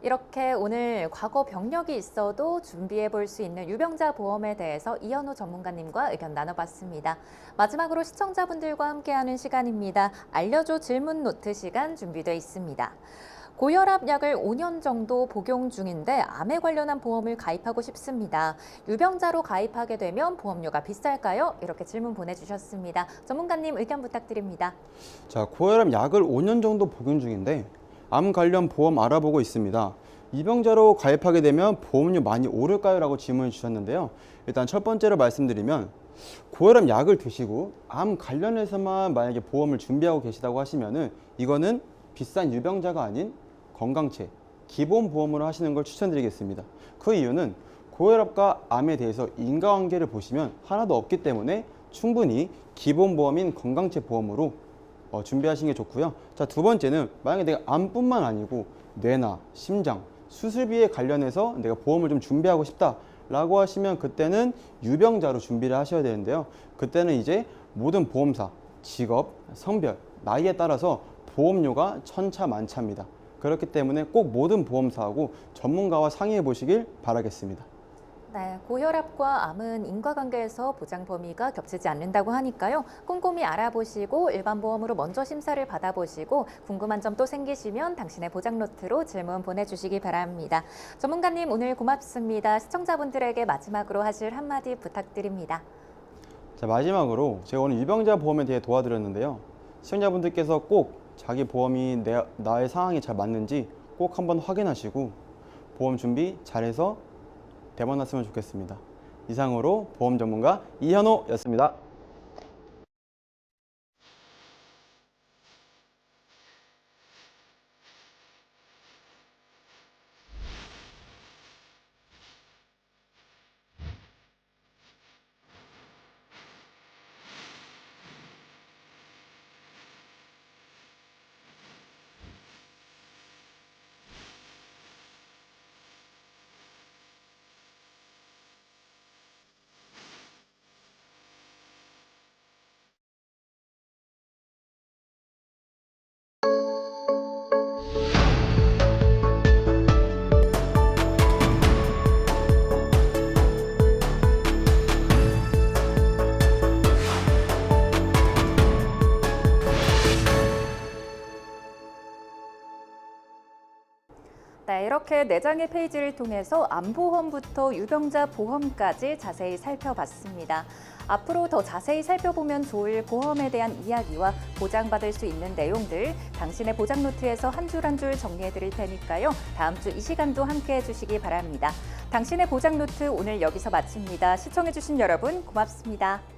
이렇게 오늘 과거 병력이 있어도 준비해 볼 수 있는 유병자 보험에 대해서 이현우 전문가님과 의견 나눠봤습니다. 마지막으로 시청자분들과 함께하는 시간입니다. 알려줘 질문 노트 시간 준비되어 있습니다. 고혈압 약을 5년 정도 복용 중인데 암에 관련한 보험을 가입하고 싶습니다. 유병자로 가입하게 되면 보험료가 비쌀까요? 이렇게 질문 보내주셨습니다. 전문가님 의견 부탁드립니다. 자, 고혈압 약을 5년 정도 복용 중인데 암 관련 보험 알아보고 있습니다. 유병자로 가입하게 되면 보험료 많이 오를까요? 라고 질문을 주셨는데요. 일단 첫 번째로 말씀드리면 고혈압 약을 드시고 암 관련해서만 만약에 보험을 준비하고 계시다고 하시면은 이거는 비싼 유병자가 아닌 건강체, 기본 보험으로 하시는 걸 추천드리겠습니다. 그 이유는 고혈압과 암에 대해서 인과관계를 보시면 하나도 없기 때문에 충분히 기본 보험인 건강체 보험으로 준비하시는 게 좋고요. 자, 두 번째는 만약에 내가 암뿐만 아니고 뇌나 심장, 수술비에 관련해서 내가 보험을 좀 준비하고 싶다라고 하시면 그때는 유병자로 준비를 하셔야 되는데요. 그때는 이제 모든 보험사, 직업, 성별, 나이에 따라서 보험료가 천차만차입니다. 그렇기 때문에 꼭 모든 보험사하고 전문가와 상의해 보시길 바라겠습니다. 네, 고혈압과 암은 인과관계에서 보장 범위가 겹치지 않는다고 하니까요. 꼼꼼히 알아보시고 일반 보험으로 먼저 심사를 받아보시고 궁금한 점 또 생기시면 당신의 보장 노트로 질문 보내주시기 바랍니다. 전문가님 오늘 고맙습니다. 시청자분들에게 마지막으로 하실 한마디 부탁드립니다. 자, 마지막으로 제가 오늘 유병자 보험에 대해 도와드렸는데요. 시청자분들께서 꼭 자기 보험이 나의 상황이 잘 맞는지 꼭 한번 확인하시고 보험 준비 잘해서 대박 났으면 좋겠습니다. 이상으로 보험 전문가 이현호였습니다. 네, 이렇게 4장의 페이지를 통해서 암보험부터 유병자 보험까지 자세히 살펴봤습니다. 앞으로 더 자세히 살펴보면 좋을 보험에 대한 이야기와 보장받을 수 있는 내용들 당신의 보장 노트에서 한 줄 한 줄 정리해 드릴 테니까요. 다음 주 이 시간도 함께 해주시기 바랍니다. 당신의 보장 노트 오늘 여기서 마칩니다. 시청해 주신 여러분 고맙습니다.